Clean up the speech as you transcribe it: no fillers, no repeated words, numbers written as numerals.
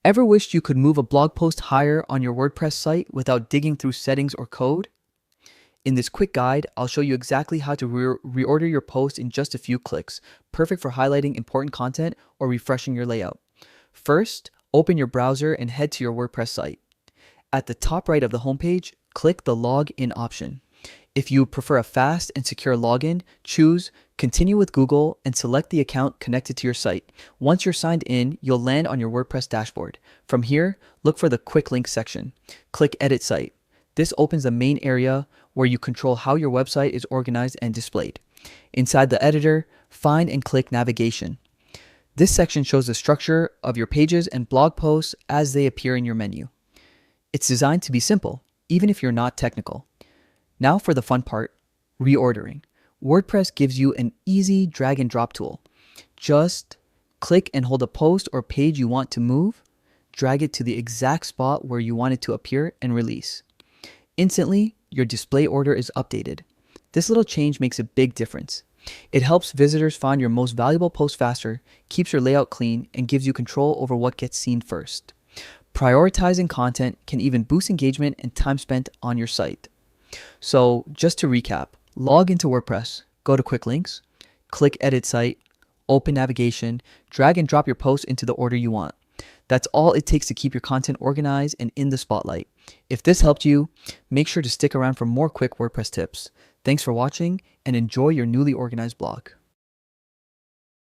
Ever wished you could move a blog post higher on your WordPress site without digging through settings or code? In this quick guide, I'll show you exactly how to reorder your post in just a few clicks, perfect for highlighting important content or refreshing your layout. First, open your browser and head to your WordPress site. At the top right of the homepage, click the Login option. If you prefer a fast and secure login, choose Continue with Google and select the account connected to your site. Once you're signed in, you'll land on your WordPress dashboard. From here, look for the Quick Links section. Click Edit Site. This opens the main area where you control how your website is organized and displayed. Inside the editor, find and click Navigation. This section shows the structure of your pages and blog posts as they appear in your menu. It's designed to be simple, even if you're not technical. Now for the fun part, reordering. WordPress gives you an easy drag and drop tool. Just click and hold a post or page you want to move, drag it to the exact spot where you want it to appear, and release. Instantly, your display order is updated. This little change makes a big difference. It helps visitors find your most valuable post faster, keeps your layout clean, and gives you control over what gets seen first. Prioritizing content can even boost engagement and time spent on your site. So just to recap, log into WordPress, go to Quick Links, click Edit Site, open Navigation, drag and drop your post into the order you want. That's all it takes to keep your content organized and in the spotlight. If this helped you, make sure to stick around for more quick WordPress tips. Thanks for watching and enjoy your newly organized blog.